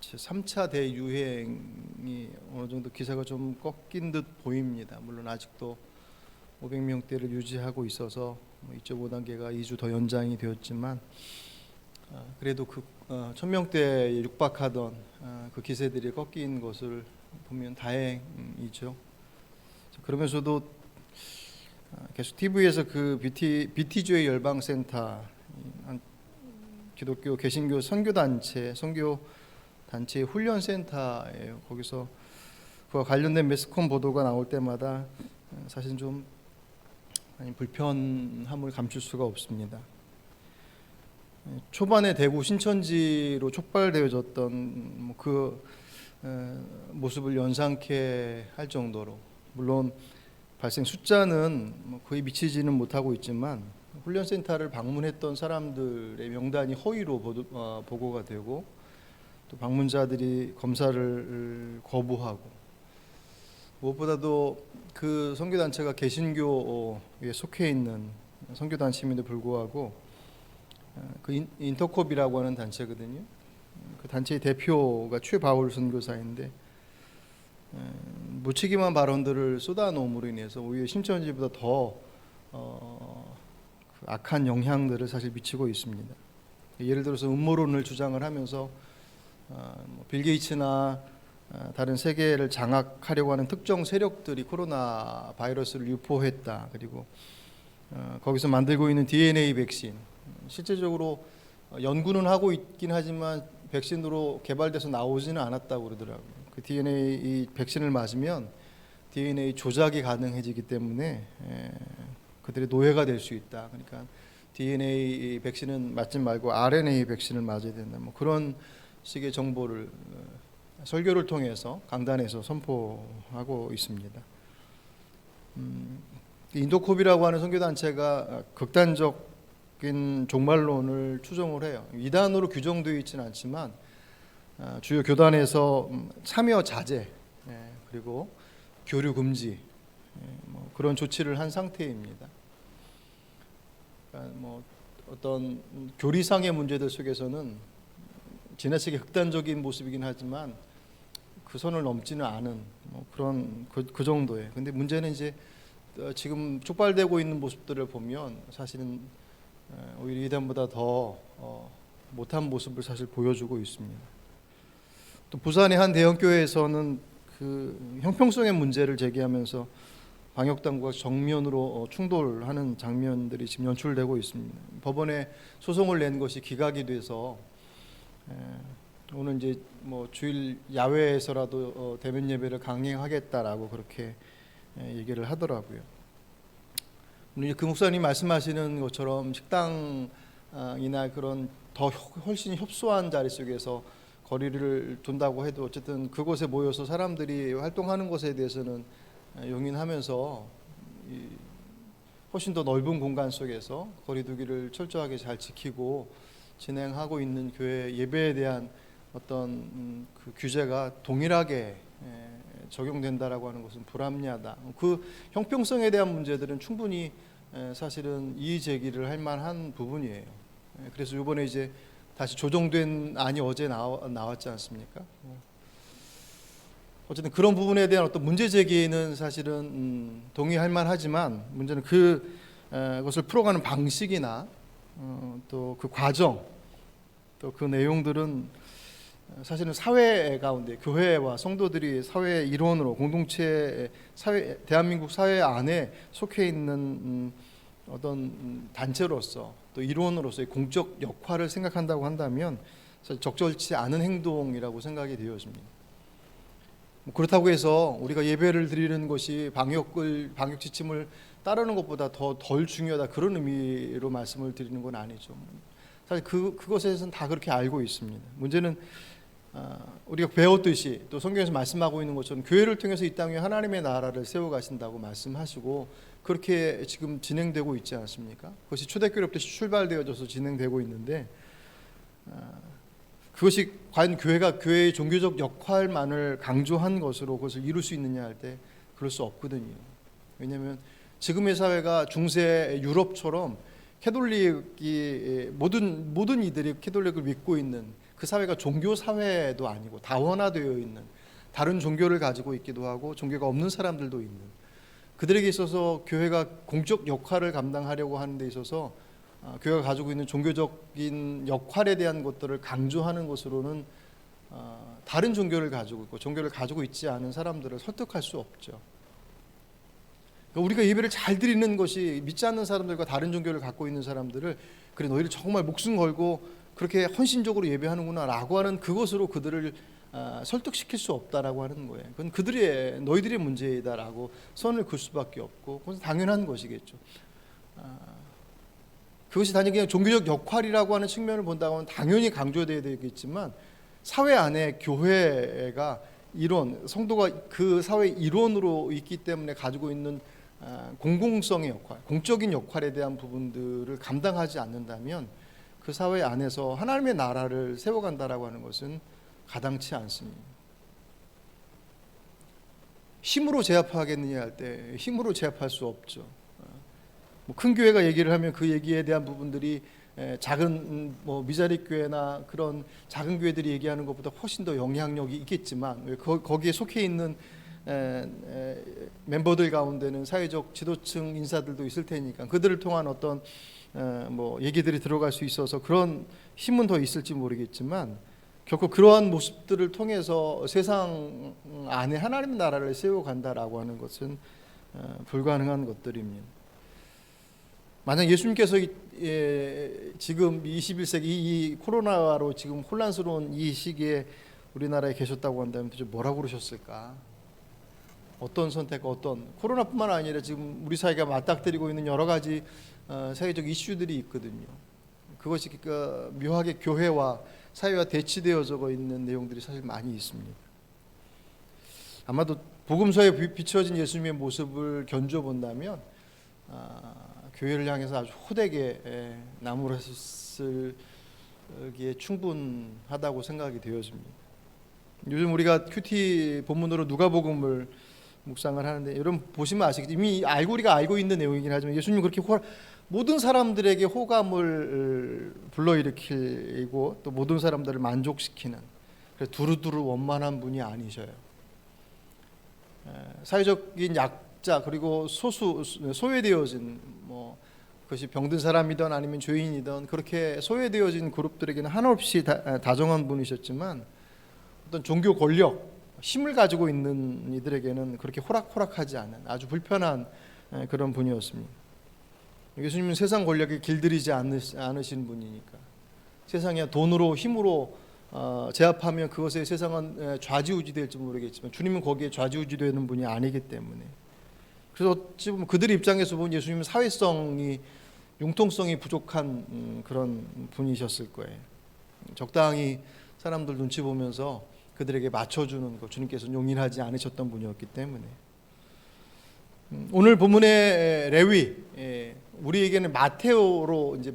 3차 대유행이 어느 정도 기세가 좀 꺾인 듯 보입니다. 물론 아직도 500명대를 유지하고 있어서 2.5단계가 2주 더 연장이 되었지만 그래도 그 1000명대에 육박하던 그 기세들이 꺾인 것을 보면 다행이죠. 그러면서도 계속 TV에서 그 BT교회 열방센터, 기독교 개신교 선교단체의 훈련센터예요. 거기서 그와 관련된 매스컴 보도가 나올 때마다 사실 좀 불편함을 감출 수가 없습니다. 초반에 대구 신천지로 촉발되어졌던 그 모습을 연상케 할 정도로, 물론 발생 숫자는 거의 미치지는 못하고 있지만 훈련센터를 방문했던 사람들의 명단이 허위로 보고가 되고, 또 방문자들이 검사를 거부하고, 무엇보다도 그 선교단체가 개신교에 속해 있는 선교단체임에도 불구하고 그 인터콥이라고 하는 단체거든요. 그 단체의 대표가 최바울 선교사인데 무책임한 발언들을 쏟아놓음으로 인해서 오히려 신천지보다 더 악한 영향들을 사실 미치고 있습니다. 예를 들어서 음모론을 주장을 하면서 빌 게이츠나 다른 세계를 장악하려고 하는 특정 세력들이 코로나 바이러스를 유포했다. 그리고 거기서 만들고 있는 DNA 백신, 실제적으로 연구는 하고 있긴 하지만 백신으로 개발돼서 나오지는 않았다고 그러더라고요. 그 DNA 백신을 맞으면 DNA 조작이 가능해지기 때문에 그들의 노예가 될 수 있다. 그러니까 DNA 백신은 맞지 말고 RNA 백신을 맞아야 된다. 뭐 그런 식의 정보를 설교를 통해서 강단에서 선포하고 있습니다. 인도콥이라고 하는 선교단체가 극단적인 종말론을 추종을 해요. 이단으로 규정되어 있지는 않지만 주요 교단에서 참여 자제, 그리고 교류 금지, 그런 조치를 한 상태입니다. 그러니까 어떤 교리상의 문제들 속에서는 지나치게 극단적인 모습이긴 하지만 그 선을 넘지는 않은 그런 그 정도예요. 근데 문제는 이제 지금 촉발되고 있는 모습들을 보면 사실은 오히려 이단보다 더 못한 모습을 사실 보여주고 있습니다. 또 부산의 한 대형 교회에서는 그 형평성의 문제를 제기하면서 방역 당국과 정면으로 충돌하는 장면들이 지금 연출되고 있습니다. 법원에 소송을 낸 것이 기각이 돼서 오늘 이제 주일 야외에서라도 대면 예배를 강행하겠다라고 그렇게 얘기를 하더라고요. 그 목사님 말씀하시는 것처럼 식당이나 그런 더 훨씬 협소한 자리 속에서 거리를 둔다고 해도 어쨌든 그곳에 모여서 사람들이 활동하는 것에 대해서는 용인하면서 훨씬 더 넓은 공간 속에서 거리두기를 철저하게 잘 지키고 진행하고 있는 교회 예배에 대한 어떤 그 규제가 동일하게 적용된다라고 하는 것은 불합리하다. 그 형평성에 대한 문제들은 충분히 사실은 이의 제기를 할 만한 부분이에요. 그래서 이번에 이제 다시 조정된 안이 어제 나왔지 않습니까? 어쨌든 그런 부분에 대한 어떤 문제 제기는 사실은 동의할 만하지만 문제는 그것을 풀어가는 방식이나 또 그 과정, 또 그 내용들은 사실은 사회 가운데 교회와 성도들이 사회 일원으로 공동체 사회, 대한민국 사회 안에 속해 있는 어떤 단체로서 또 일원으로서의 공적 역할을 생각한다고 한다면 사실 적절치 않은 행동이라고 생각이 되어집니다. 그렇다고 해서 우리가 예배를 드리는 것이 방역 지침을 따르는 것보다 더 덜 중요하다, 그런 의미로 말씀을 드리는 건 아니죠. 사실 그것에 대해서는 다 그렇게 알고 있습니다. 문제는 우리가 배웠듯이 또 성경에서 말씀하고 있는 것처럼 교회를 통해서 이 땅에 하나님의 나라를 세워가신다고 말씀하시고 그렇게 지금 진행되고 있지 않습니까? 그것이 초대교회로부터 출발되어져서 진행되고 있는데 그것이 과연 교회가 교회의 종교적 역할만을 강조한 것으로 그것을 이룰 수 있느냐 할 때 그럴 수 없거든요. 왜냐하면 지금의 사회가 중세 유럽처럼 캐톨릭이 모든 이들이 캐톨릭을 믿고 있는 그 사회가 종교 사회도 아니고 다원화되어 있는, 다른 종교를 가지고 있기도 하고 종교가 없는 사람들도 있는, 그들에게 있어서 교회가 공적 역할을 감당하려고 하는 데 있어서 교회가 가지고 있는 종교적인 역할에 대한 것들을 강조하는 것으로는 다른 종교를 가지고 있고 종교를 가지고 있지 않은 사람들을 설득할 수 없죠. 그러니까 우리가 예배를 잘 드리는 것이 믿지 않는 사람들과 다른 종교를 갖고 있는 사람들을, 그래 너희를 정말 목숨 걸고 그렇게 헌신적으로 예배하는구나 라고 하는 그것으로 그들을 설득시킬 수 없다라고 하는 거예요. 그건 너희들의 문제이다라고 선을 그을 수밖에 없고, 그건 당연한 것이겠죠. 그것이 단지 그냥 종교적 역할이라고 하는 측면을 본다면 당연히 강조되어야 되겠지만, 사회 안에 교회가 성도가 그 사회 일원으로 있기 때문에 가지고 있는 공공성의 역할, 공적인 역할에 대한 부분들을 감당하지 않는다면 그 사회 안에서 하나님의 나라를 세워간다라고 하는 것은 가당치 않습니다. 힘으로 제압하겠느냐 할 때 힘으로 제압할 수 없죠. 큰 교회가 얘기를 하면 그 얘기에 대한 부분들이 작은 미자립 교회나 그런 작은 교회들이 얘기하는 것보다 훨씬 더 영향력이 있겠지만, 거기에 속해 있는 멤버들 가운데는 사회적 지도층 인사들도 있을 테니까 그들을 통한 어떤 얘기들이 들어갈 수 있어서 그런 힘은 더 있을지 모르겠지만, 결코 그러한 모습들을 통해서 세상 안에 하나님의 나라를 세워간다라고 하는 것은 불가능한 것들입니다. 만약 예수님께서 지금 21세기 이 코로나로 지금 혼란스러운 이 시기에 우리나라에 계셨다고 한다면 도대체 뭐라고 그러셨을까? 어떤 선택과 코로나뿐만 아니라 지금 우리 사회가 맞닥뜨리고 있는 여러 가지 사회적 이슈들이 있거든요. 그것이 묘하게 교회와 사회와 대치되어져 있는 내용들이 사실 많이 있습니다. 아마도 복음서에 비춰진 예수님의 모습을 견줘본다면 교회를 향해서 아주 호되게 나무랐을기에 충분하다고 생각이 되어집니다. 요즘 우리가 큐티 본문으로 누가복음을 묵상을 하는데, 여러분 보시면 아시겠지만 이미 우리가 알고 있는 내용이긴 하지만 예수님은 그렇게 모든 사람들에게 호감을 불러일으키고 또 모든 사람들을 만족시키는, 두루두루 원만한 분이 아니셔요. 사회적인 약자 그리고 소외되어진 그것이 병든 사람이든 아니면 죄인이든 그렇게 소외되어진 그룹들에게는 한없이 다정한 분이셨지만, 어떤 종교 권력, 힘을 가지고 있는 이들에게는 그렇게 호락호락하지 않은 아주 불편한 그런 분이었습니다. 예수님은 세상 권력에 길들이지 않으신 분이니까, 세상에 돈으로 힘으로 제압하면 그것에 세상은 좌지우지 될지 모르겠지만 주님은 거기에 좌지우지 되는 분이 아니기 때문에, 그래서 어찌 보면 그들 입장에서 보면 예수님은 사회성이, 융통성이 부족한 그런 분이셨을 거예요. 적당히 사람들 눈치 보면서 그들에게 맞춰주는 것, 주님께서는 용인하지 않으셨던 분이었기 때문에. 오늘 본문의 레위, 우리에게는 마테오로, 이제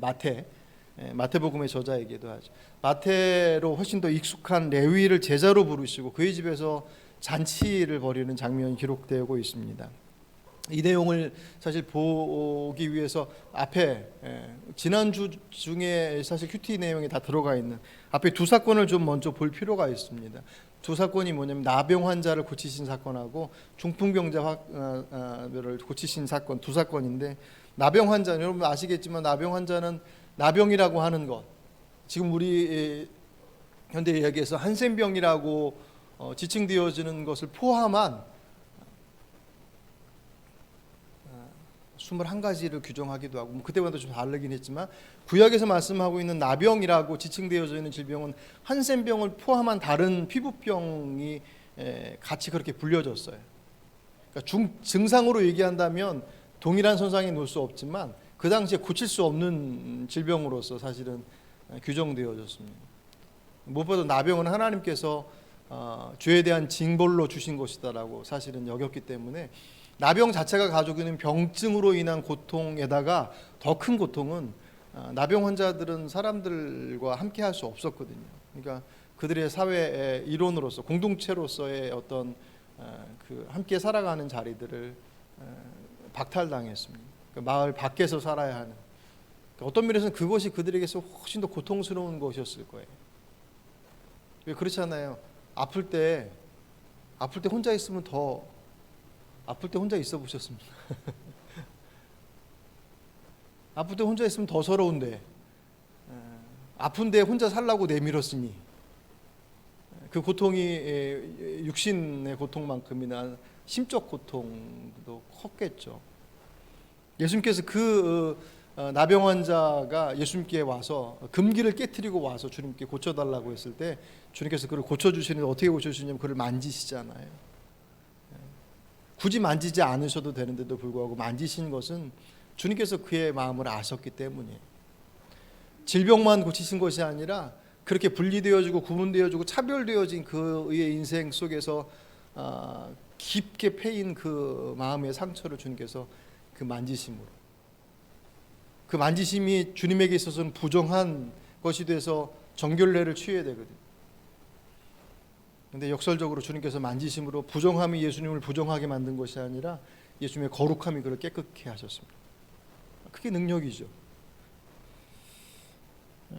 마태복음의 저자이기도 하죠. 마태로 훨씬 더 익숙한 레위를 제자로 부르시고 그의 집에서 잔치를 벌이는 장면이 기록되고 있습니다. 이 내용을 사실 보기 위해서 앞에 지난주 중에 사실 큐티 내용이 다 들어가 있는 앞에 두 사건을 좀 먼저 볼 필요가 있습니다. 두 사건이 뭐냐면 나병 환자를 고치신 사건하고 중풍병자를 고치신 사건, 두 사건인데, 나병 환자, 여러분 아시겠지만 나병 환자는 나병이라고 하는 것, 지금 우리 현대 이야기에서 한센병이라고 지칭되어지는 것을 포함한 21가지를 규정하기도 하고, 그때보다 좀 다르긴 했지만 구약에서 말씀하고 있는 나병이라고 지칭되어져 있는 질병은 한센병을 포함한 다른 피부병이 같이 그렇게 불려졌어요. 그러니까 증상으로 얘기한다면 동일한 선상에 놓을 수 없지만 그 당시에 고칠 수 없는 질병으로서 사실은 규정되어졌습니다. 무엇보다 나병은 하나님께서 죄에 대한 징벌로 주신 것이다라고 사실은 여겼기 때문에, 나병 자체가 가지고 있는 병증으로 인한 고통에다가 더 큰 고통은 나병 환자들은 사람들과 함께 할 수 없었거든요. 그러니까 그들의 사회의 일원으로서, 공동체로서의 어떤 그 함께 살아가는 자리들을 박탈당했습니다. 그 마을 밖에서 살아야 하는, 어떤 면에서는 그것이 그들에게서 훨씬 더 고통스러운 것이었을 거예요. 왜 그렇잖아요. 아플 때 혼자 있으면 더 아플 때 혼자 있어 보셨습니까? 아플 때 혼자 있으면 더 서러운데 아픈데 혼자 살라고 내밀었으니 그 고통이 육신의 고통만큼이나 심적 고통도 컸겠죠. 예수님께서 그 나병 환자가 예수님께 와서 금기를 깨트리고 와서 주님께 고쳐달라고 했을 때 주님께서 그를 고쳐주시는데 어떻게 고쳐주시냐면 그를 만지시잖아요. 굳이 만지지 않으셔도 되는데도 불구하고 만지신 것은 주님께서 그의 마음을 아셨기 때문이에요. 질병만 고치신 것이 아니라 그렇게 분리되어지고 구분되어지고 차별되어진 그의 인생 속에서 깊게 패인 그 마음의 상처를 주님께서 그 만지심으로, 그 만지심이 주님에게 있어서는 부정한 것이 돼서 정결례를 취해야 되거든요. 그런데 역설적으로 주님께서 만지심으로 부정함이 예수님을 부정하게 만든 것이 아니라 예수님의 거룩함이 그를 깨끗게 하셨습니다. 그게 능력이죠.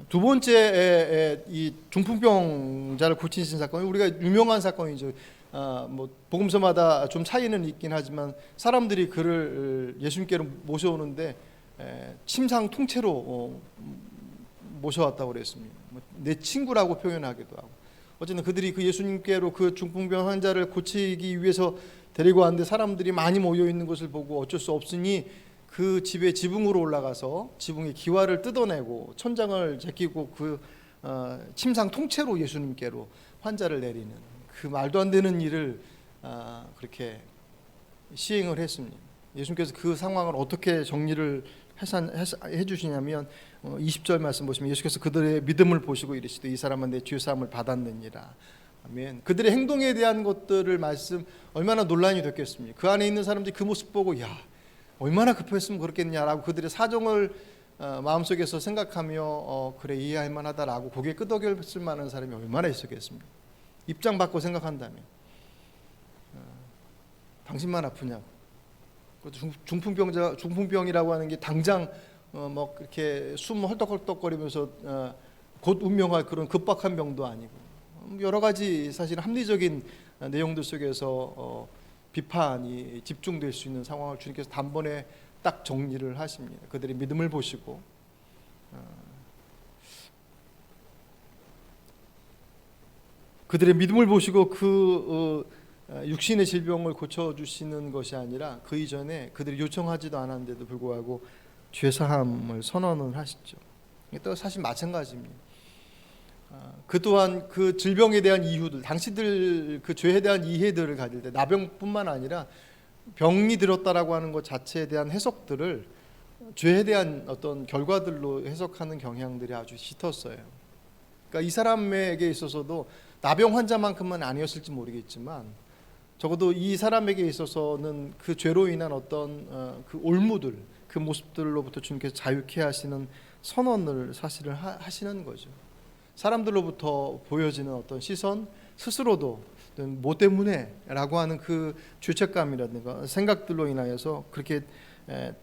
두 번째 이 중풍병자를 고치신 사건이 우리가 유명한 사건이죠. 뭐 복음서마다 좀 차이는 있긴 하지만 사람들이 그를 예수님께로 모셔오는데 침상 통째로 모셔왔다고 그랬습니다. 내 친구라고 표현하기도 하고. 어쨌든 그들이 그 예수님께로 그 중풍병 환자를 고치기 위해서 데리고 왔는데 사람들이 많이 모여 있는 것을 보고 어쩔 수 없으니 그 집의 지붕으로 올라가서 지붕의 기와를 뜯어내고 천장을 제끼고 그 침상 통째로 예수님께로 환자를 내리는 그 말도 안 되는 일을 그렇게 시행을 했습니다. 예수님께서 그 상황을 어떻게 정리를 해주시냐면 20절 말씀 보시면 예수께서 그들의 믿음을 보시고 이르시되 이 사람은 내 죄사함을 받았느니라. 아멘. 그들의 행동에 대한 것들을 말씀 얼마나 논란이 됐겠습니까? 그 안에 있는 사람들이 그 모습 보고 야 얼마나 급했으면 그렇겠냐라고 그들의 사정을 마음속에서 생각하며 그래 이해할 만하다라고 고개 끄덕였을 만한 사람이 얼마나 있었겠습니까? 입장 바꿔 생각한다면 당신만 아프냐고. 중풍병이라고 하는 게 당장 뭐 이렇게 숨 헐떡헐떡거리면서 곧 운명할 그런 급박한 병도 아니고 여러 가지 사실 합리적인 내용들 속에서 비판이 집중될 수 있는 상황을 주님께서 단번에 딱 정리를 하십니다. 그들의 믿음을 보시고 그들의 믿음을 보시고 그 육신의 질병을 고쳐주시는 것이 아니라 그 이전에 그들이 요청하지도 않았는데도 불구하고 죄사함을 선언을 하시죠. 또 사실 마찬가지입니다. 그 또한 그 질병에 대한 이유들, 당신들 그 죄에 대한 이해들을 가질 때 나병뿐만 아니라 병이 들었다라고 하는 것 자체에 대한 해석들을 죄에 대한 어떤 결과들로 해석하는 경향들이 아주 짙었어요. 그러니까 이 사람에게 있어서도 나병 환자만큼은 아니었을지 모르겠지만 적어도 이 사람에게 있어서는 그 죄로 인한 어떤 그 올무들, 그 모습들로부터 주님께서 자유케 하시는 선언을 사실을 하시는 거죠. 사람들로부터 보여지는 어떤 시선 스스로도 뭐 때문에 라고 하는 그 죄책감이라든가 생각들로 인하여서 그렇게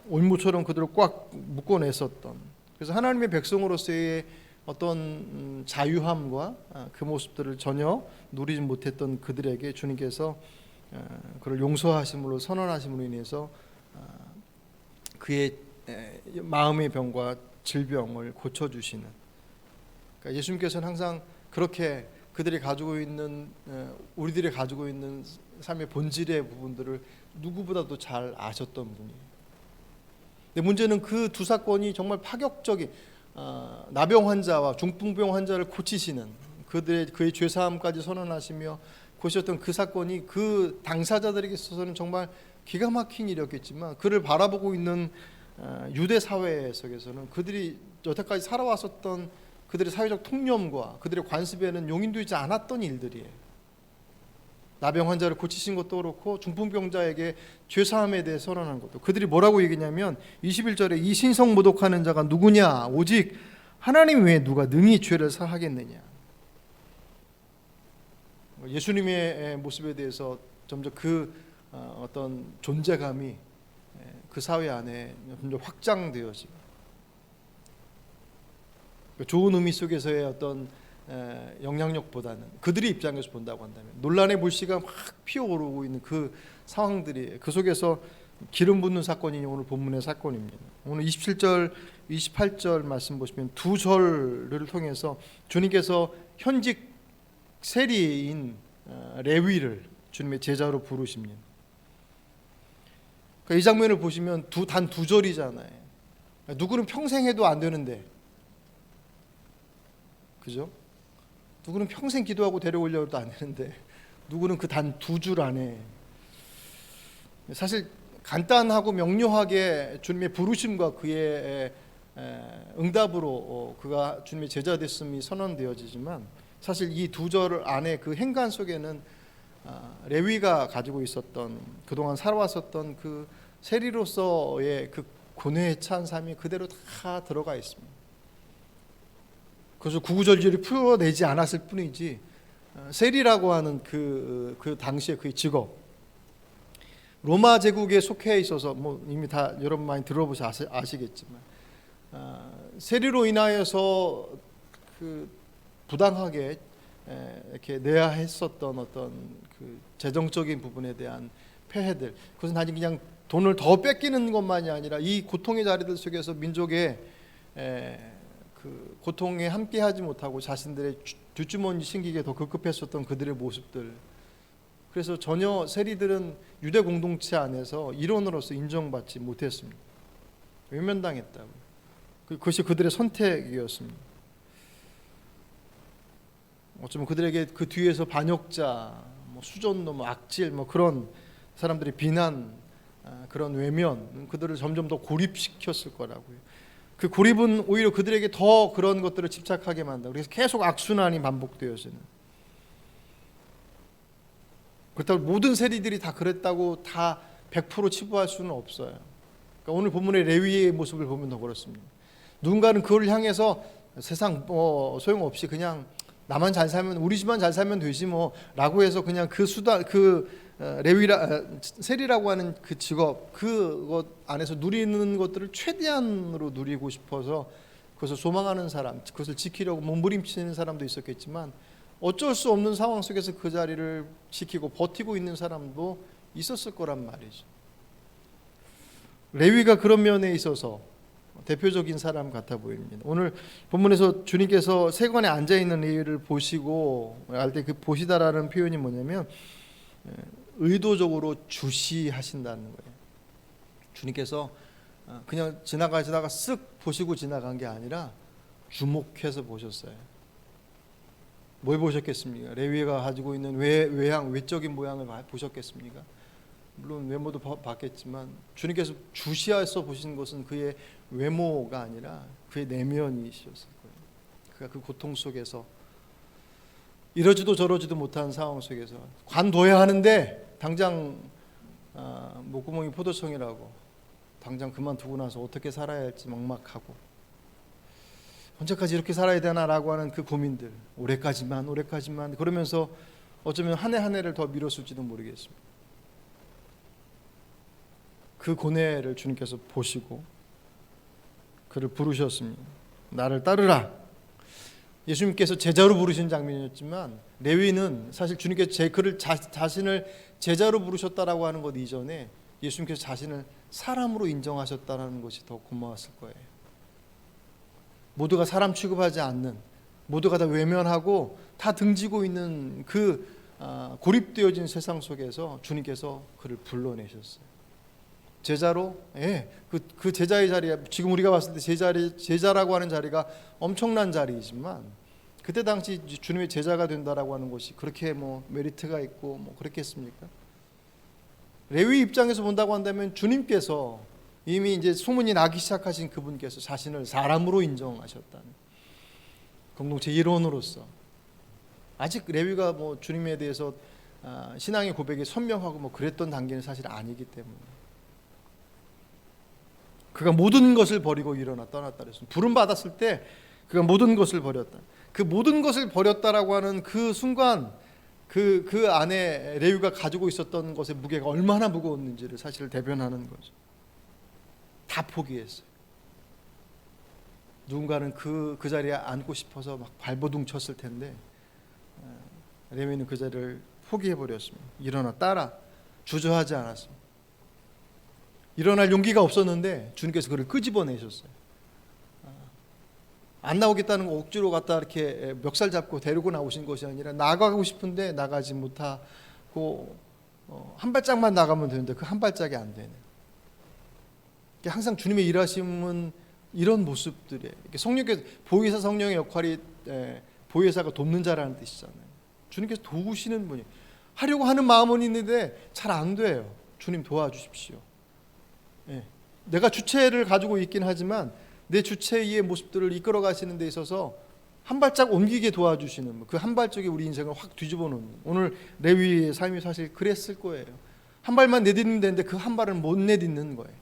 올무처럼 그들을 꽉 묶어냈었던, 그래서 하나님의 백성으로서의 어떤 자유함과 그 모습들을 전혀 누리지 못했던 그들에게 주님께서 그를 용서하심으로 선언하심으로 인해서 그의 마음의 병과 질병을 고쳐주시는, 그러니까 예수님께서는 항상 그렇게 그들이 가지고 있는 우리들이 가지고 있는 삶의 본질의 부분들을 누구보다도 잘 아셨던 분이에요. 근데 문제는 그 두 사건이 정말 파격적인 나병 환자와 중풍병 환자를 고치시는 그의 죄사함까지 선언하시며 고쳤던 그 사건이 그 당사자들에게 있어서는 정말 기가 막힌 일이었겠지만 그를 바라보고 있는 유대 사회 속에서는 그들이 여태까지 살아왔었던 그들의 사회적 통념과 그들의 관습에는 용인되지 않았던 일들이에요. 나병 환자를 고치신 것도 그렇고 중풍병자에게 죄사함에 대해 선언한 것도, 그들이 뭐라고 얘기냐면 21절에 이 신성모독하는 자가 누구냐 오직 하나님 외에 누가 능히 죄를 사하겠느냐. 예수님의 모습에 대해서 점점 그 어떤 존재감이 그 사회 안에 점점 확장되어지고 좋은 의미 속에서의 어떤 영향력보다는 그들의 입장에서 본다고 한다면 논란의 불씨가 막 피어오르고 있는 그 상황들이 그 속에서 기름 붓는 사건이 오늘 본문의 사건입니다. 오늘 27절, 28절 말씀 보시면 두 절을 통해서 주님께서 현직 세리인 레위를 주님의 제자로 부르십니다. 그러니까 이 장면을 보시면 단 두 절이잖아요. 누구는 평생 해도 안 되는데, 그죠? 누구는 평생 기도하고 데려오려고 안 되는데, 누구는 그 단 두 줄 안에 사실 간단하고 명료하게 주님의 부르심과 그의 응답으로 그가 주님의 제자 됐음이 선언되어지지만 사실 이 두 절 안에 그 행간 속에는 레위가 가지고 있었던 그동안 살아왔었던 그 세리로서의 그 고뇌에 찬 삶이 그대로 다 들어가 있습니다. 그래서 구구절절히 풀어내지 않았을 뿐이지 세리라고 하는 그 당시의 그 직업 로마 제국에 속해 있어서 뭐 이미 다 여러분 많이 들어보셔 아시겠지만 세리로 인하여서 그 부당하게 이렇게 내야 했었던 어떤 그 재정적인 부분에 대한 폐해들 그것은 단지 그냥 돈을 더 뺏기는 것만이 아니라 이 고통의 자리들 속에서 민족의 그 고통에 함께하지 못하고 자신들의 뒷주머니 챙기기에 더 급급했었던 그들의 모습들. 그래서 전혀 세리들은 유대 공동체 안에서 일원으로서 인정받지 못했습니다. 외면당했다고. 그것이 그들의 선택이었습니다. 어쩌면 그들에게 그 뒤에서 반역자, 수존노, 악질, 그런 사람들의 비난, 그런 외면, 그들을 점점 더 고립시켰을 거라고요. 그 고립은 오히려 그들에게 더 그런 것들을 집착하게 만든다. 그래서 계속 악순환이 반복되어지는. 그렇다고 모든 세리들이 다 그랬다고 다 100% 치부할 수는 없어요. 그러니까 오늘 본문의 레위의 모습을 보면 더 그렇습니다. 누군가는 그걸 향해서 세상 소용없이 그냥 나만 잘 살면 우리 집만 잘 살면 되지 라고 해서 그냥 그 수단 세리라고 하는 그 직업 그것 안에서 누리는 것들을 최대한으로 누리고 싶어서 그것을 소망하는 사람, 그것을 지키려고 몸부림치는 사람도 있었겠지만 어쩔 수 없는 상황 속에서 그 자리를 지키고 버티고 있는 사람도 있었을 거란 말이죠. 레위가 그런 면에 있어서 대표적인 사람 같아 보입니다. 오늘 본문에서 주님께서 세관에 앉아 있는 레위를 보시고 알 때 그 보시다라는 표현이 뭐냐면 의도적으로 주시하신다는 거예요. 주님께서 그냥 지나가시다가 쓱 보시고 지나간 게 아니라 주목해서 보셨어요. 뭘 보셨겠습니까? 레위가 가지고 있는 외적인 모양을 보셨겠습니까? 물론 외모도 봤겠지만 주님께서 주시해서 보신 것은 그의 외모가 아니라 그의 내면이셨을 거예요. 그가 그 고통 속에서 이러지도 저러지도 못한 상황 속에서 관둬야 하는데 당장 목구멍이 포도청이라고 당장 그만두고 나서 어떻게 살아야 할지 막막하고 언제까지 이렇게 살아야 되나라고 하는 그 고민들 올해까지만 그러면서 어쩌면 한 해 한 해를 더 미뤘을지도 모르겠습니다. 그 고뇌를 주님께서 보시고 그를 부르셨습니다. 나를 따르라. 예수님께서 제자로 부르신 장면이었지만 레위는 사실 주님께서 그를 자신을 제자로 부르셨다라고 하는 것 이전에 예수님께서 자신을 사람으로 인정하셨다는 것이 더 고마웠을 거예요. 모두가 사람 취급하지 않는 모두가 다 외면하고 다 등지고 있는 그 고립되어진 세상 속에서 주님께서 그를 불러내셨어요. 제자로 그 제자의 자리에 지금 우리가 봤을 때 제자라고 하는 자리가 엄청난 자리이지만 그때 당시 주님의 제자가 된다라고 하는 것이 그렇게 메리트가 있고 그렇겠습니까? 레위 입장에서 본다고 한다면 주님께서 이미 이제 소문이 나기 시작하신 그분께서 자신을 사람으로 인정하셨다는 공동체 일원으로서 아직 레위가 주님에 대해서 신앙의 고백이 선명하고 그랬던 단계는 사실 아니기 때문에 그가 모든 것을 버리고 일어나 떠났다 그랬습니다. 부름 받았을 때 그가 모든 것을 버렸다. 그 모든 것을 버렸다라고 하는 그 순간 그 안에 레위가 가지고 있었던 것의 무게가 얼마나 무거웠는지를 사실 대변하는 거죠. 다 포기했어요. 누군가는 그 자리에 앉고 싶어서 막 발버둥 쳤을 텐데 레위는 그 자리를 포기해버렸습니다. 일어나 따라. 주저하지 않았습니다. 일어날 용기가 없었는데 주님께서 그를 끄집어내셨어요. 안 나오겠다는 거 억지로 갖다 이렇게 멱살 잡고 데리고 나오신 것이 아니라 나가고 싶은데 나가지 못하고 한 발짝만 나가면 되는데 그 한 발짝이 안 되네. 항상 주님의 일하심은 이런 모습들이에요. 성령께서 보혜사 성령의 역할이 보혜사가 돕는 자라는 뜻이잖아요. 주님께서 도우시는 분이 하려고 하는 마음은 있는데 잘 안 돼요. 주님 도와주십시오. 내가 주체를 가지고 있긴 하지만 내 주체의 모습들을 이끌어 가시는 데 있어서 한 발짝 옮기게 도와주시는 그 한 발짝이 우리 인생을 확 뒤집어 놓는 오늘 레위의 삶이 사실 그랬을 거예요. 한 발만 내딛는 데인데 그 한 발을 못 내딛는 거예요.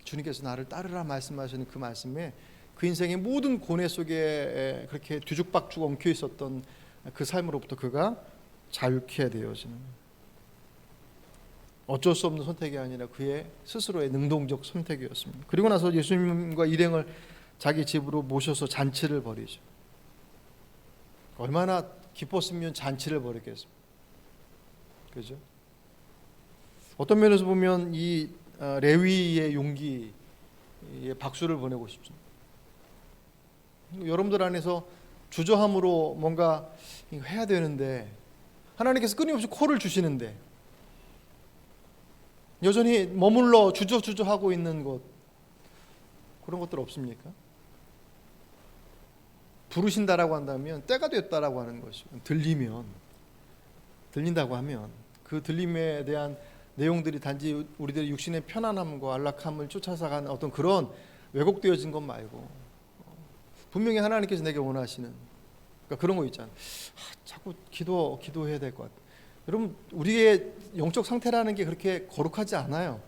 주님께서 나를 따르라 말씀하시는 그 말씀에 그 인생의 모든 고뇌 속에 그렇게 뒤죽박죽 엉켜 있었던 그 삶으로부터 그가 자유케 되어지는 어쩔 수 없는 선택이 아니라 그의 스스로의 능동적 선택이었습니다. 그리고 나서 예수님과 일행을 자기 집으로 모셔서 잔치를 벌이죠. 얼마나 기뻤으면 잔치를 벌였겠습니까? 그죠? 어떤 면에서 보면 이 레위의 용기에 박수를 보내고 싶습니다. 여러분들 안에서 주저함으로 뭔가 해야 되는데 하나님께서 끊임없이 콜을 주시는데 여전히 머물러 주저하고 있는 것, 그런 것들 없습니까? 부르신다라고 한다면 때가 됐다라고 하는 것이고, 들린다고 하면 그 들림에 대한 내용들이 단지 우리들의 육신의 편안함과 안락함을 쫓아서 가는 어떤 그런 왜곡되어진 것 말고 분명히 하나님께서 내게 원하시는 그런 거 있잖아요. 자꾸 기도해야 될 것 같아요. 여러분, 우리의 영적 상태라는 게 그렇게 거룩하지 않아요.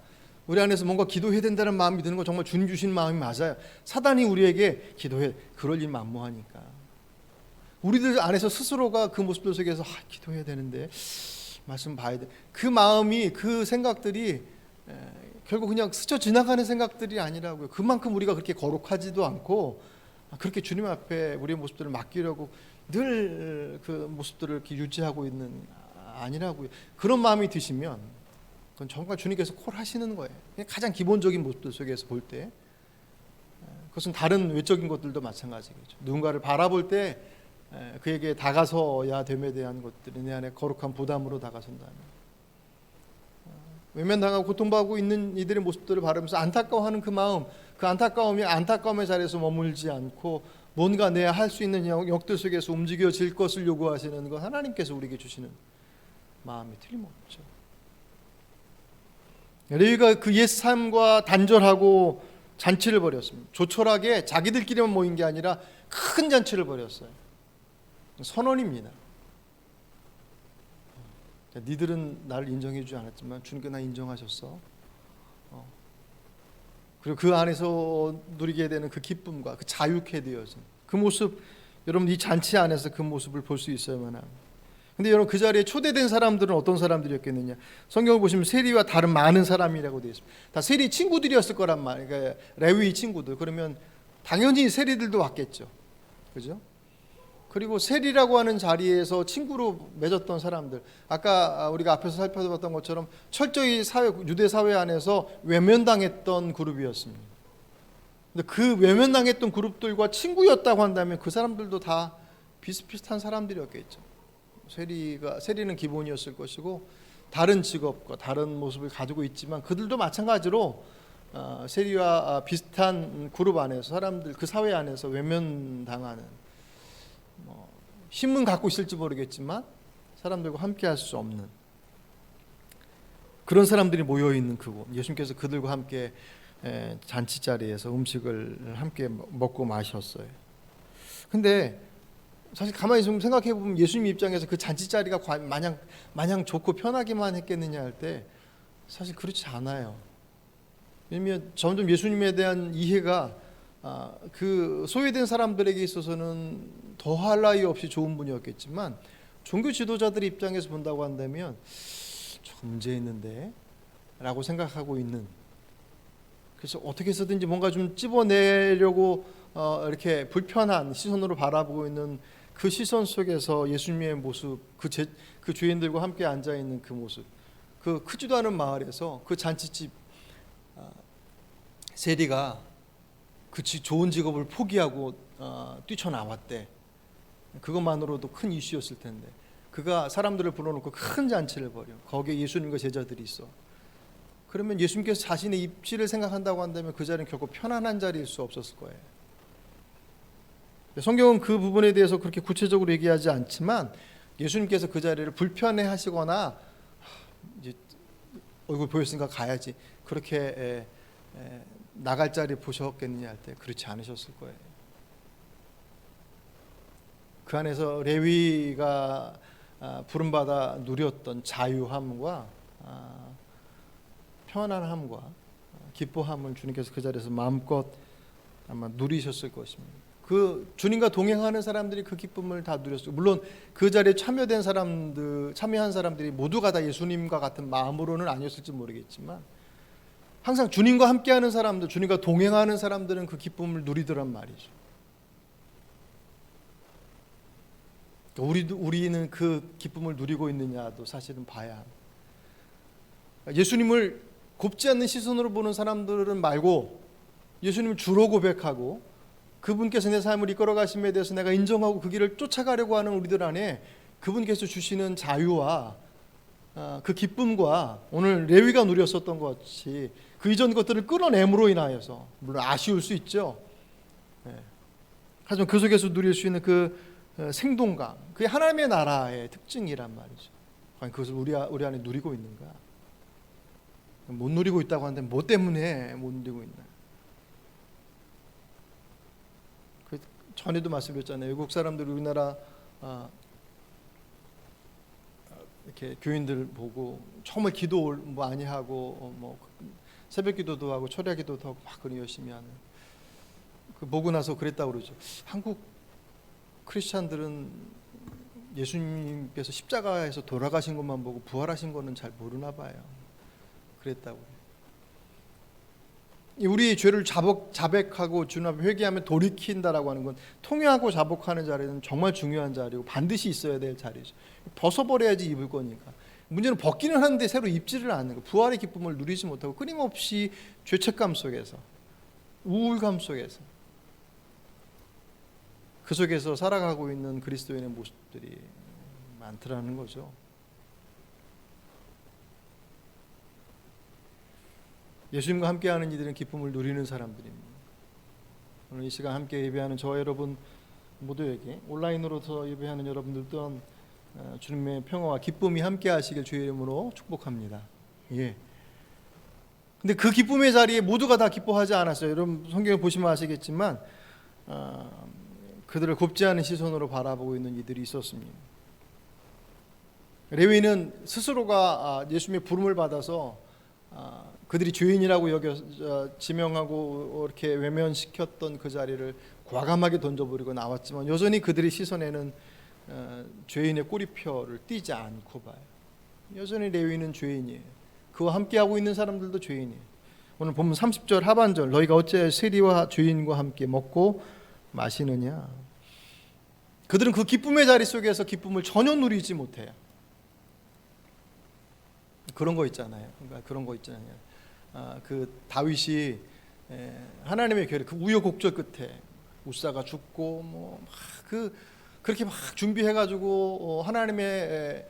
우리 안에서 뭔가 기도해야 된다는 마음이 드는 건 정말 주님 주신 마음이 맞아요. 사단이 우리에게 기도해, 그럴 일 만무하니까. 우리들 안에서 스스로가 그 모습들 속에서 기도해야 되는데 말씀 봐야 돼. 그 마음이, 그 생각들이 결국 그냥 스쳐 지나가는 생각들이 아니라고요. 그만큼 우리가 그렇게 거룩하지도 않고 그렇게 주님 앞에 우리의 모습들을 맡기려고 늘 그 모습들을 이렇게 유지하고 있는 아니라고요. 그런 마음이 드시면 그건 정말 주님께서 콜하시는 거예요. 가장 기본적인 모습들 속에서 볼 때 그것은 다른 외적인 것들도 마찬가지겠죠. 누군가를 바라볼 때 그에게 다가서야 됨에 대한 것들이 내 안에 거룩한 부담으로 다가선다면 외면당하고 고통받고 있는 이들의 모습들을 바라보면서 안타까워하는 그 마음, 그 안타까움이 안타까움의 자리에서 머물지 않고 뭔가 내가 할 수 있는 역들 속에서 움직여질 것을 요구하시는 것, 하나님께서 우리에게 주시는 마음이 틀림없죠. 레위가 그 옛 삶과 단절하고 잔치를 벌였습니다. 조촐하게 자기들끼리만 모인 게 아니라 큰 잔치를 벌였어요. 선언입니다. 니들은 나를 인정해 주지 않았지만 주님께 나 인정하셨어. 그리고 그 안에서 누리게 되는 그 기쁨과 그 자유케 되어진 그 모습, 여러분 이 잔치 안에서 그 모습을 볼 수 있어야만 합니다. 근데 여러분 그 자리에 초대된 사람들은 어떤 사람들이었겠느냐? 성경을 보시면 세리와 다른 많은 사람이라고 되어 있습니다. 다 세리 친구들이었을 거란 말이에요. 그러니까 레위 친구들. 그러면 당연히 세리들도 왔겠죠. 그죠? 그리고 세리라고 하는 자리에서 친구로 맺었던 사람들, 아까 우리가 앞에서 살펴봤던 것처럼 철저히 유대 사회 안에서 외면당했던 그룹이었습니다. 근데 그 외면당했던 그룹들과 친구였다고 한다면 그 사람들도 다 비슷비슷한 사람들이었겠죠. 세리는 기본이었을 것이고 다른 직업과 다른 모습을 가지고 있지만 그들도 마찬가지로 세리와 비슷한 그룹 안에서 사람들, 그 사회 안에서 외면당하는, 힘은 갖고 있을지 모르겠지만 사람들과 함께 할 수 없는 그런 사람들이 모여있는 그곳, 예수님께서 그들과 함께 잔치 자리에서 음식을 함께 먹고 마셨어요. 근데 사실 가만히 좀 생각해 보면 예수님 입장에서 그 잔치 자리가 마냥 좋고 편하기만 했겠느냐 할 때 사실 그렇지 않아요. 왜냐하면 점점 예수님에 대한 이해가 그 소외된 사람들에게 있어서는 더할 나위 없이 좋은 분이었겠지만 종교 지도자들 입장에서 본다고 한다면 조금 문제 있는데 라고 생각하고 있는 그래서 어떻게 해서든지 뭔가 좀 찝어내려고 이렇게 불편한 시선으로 바라보고 있는 그 시선 속에서 예수님의 모습, 그 주인들과 함께 앉아 있는 그 모습, 그 크지도 않은 마을에서 그 잔치집 세리가 그 좋은 직업을 포기하고 뛰쳐나왔대. 그것만으로도 큰 이슈였을 텐데 그가 사람들을 불러놓고 큰 잔치를 벌여. 거기에 예수님과 제자들이 있어. 그러면 예수님께서 자신의 입지를 생각한다고 한다면 그 자리는 결코 편안한 자리일 수 없었을 거예요. 성경은 그 부분에 대해서 그렇게 구체적으로 얘기하지 않지만 예수님께서 그 자리를 불편해 하시거나 이제 얼굴 보였으니까 가야지 그렇게 나갈 자리 보셨겠느냐 할 때 그렇지 않으셨을 거예요. 그 안에서 레위가 부름받아 누렸던 자유함과 편안함과 기뻐함을 주님께서 그 자리에서 마음껏 아마 누리셨을 것입니다. 그 주님과 동행하는 사람들이 그 기쁨을 다 누렸어요. 물론 그 자리에 참여한 사람들이 모두가 다 예수님과 같은 마음으로는 아니었을지 모르겠지만 항상 주님과 함께하는 사람들, 주님과 동행하는 사람들은 그 기쁨을 누리더란 말이죠. 우리는 그 기쁨을 누리고 있느냐도 사실은 봐야 합니다. 예수님을 곱지 않는 시선으로 보는 사람들은 말고 예수님을 주로 고백하고 그분께서 내 삶을 이끌어 가심에 대해서 내가 인정하고 그 길을 쫓아가려고 하는 우리들 안에 그분께서 주시는 자유와 그 기쁨과 오늘 레위가 누렸었던 것 같이 그 이전 것들을 끌어냄으로 인하여서 물론 아쉬울 수 있죠. 하지만 그 속에서 누릴 수 있는 그 생동감, 그게 하나님의 나라의 특징이란 말이죠. 과연 그것을 우리 안에 누리고 있는가? 못 누리고 있다고 하는데 뭐 때문에 못 누리고 있나? 그 전에도 말씀드렸잖아요. 외국 사람들이 우리나라 이렇게 교인들 보고 정말 기도 많이 하고 뭐 새벽 기도도 하고 철야 기도도 하고 막 그런 열심히 하는 그 보고 나서 그랬다고 그러죠. 한국 크리스찬들은 예수님께서 십자가에서 돌아가신 것만 보고 부활하신 거는 잘 모르나 봐요. 그랬다고. 우리의 죄를 자백하고 주님 앞에 회개하면 돌이킨다라고 하는 건 통회하고 자복하는 자리는 정말 중요한 자리고 반드시 있어야 될 자리죠. 벗어버려야지 입을 거니까. 문제는 벗기는 하는데 새로 입지를 않는 거. 부활의 기쁨을 누리지 못하고 끊임없이 죄책감 속에서 우울감 속에서 그 속에서 살아가고 있는 그리스도인의 모습들이 많더라는 거죠. 예수님과 함께하는 이들은 기쁨을 누리는 사람들입니다. 오늘 이 시간 함께 예배하는 저와 여러분 모두에게 온라인으로서 예배하는 여러분들 또한 주님의 평화와 기쁨이 함께하시길 주의 이름으로 축복합니다. 예. 근데 그 기쁨의 자리에 모두가 다 기뻐하지 않았어요. 여러분 성경을 보시면 아시겠지만 그들을 곱지 않은 시선으로 바라보고 있는 이들이 있었습니다. 레위는 스스로가 예수님의 부름을 받아서 그들이 죄인이라고 여겨 지명하고 이렇게 외면시켰던 그 자리를 과감하게 던져버리고 나왔지만 여전히 그들의 시선에는 죄인의 꼬리표를 띄지 않고 봐요. 여전히 레위는 죄인이에요. 그와 함께하고 있는 사람들도 죄인이에요. 오늘 보면 30절 하반절 너희가 어째 세리와 주인과 함께 먹고 마시느냐. 그들은 그 기쁨의 자리 속에서 기쁨을 전혀 누리지 못해요. 그런 거 있잖아요. 그러니까 그런 거 있잖아요. 그 다윗이 하나님의 계획, 그 우여곡절 끝에 우사가 죽고 뭐 그렇게 막 준비해가지고 하나님의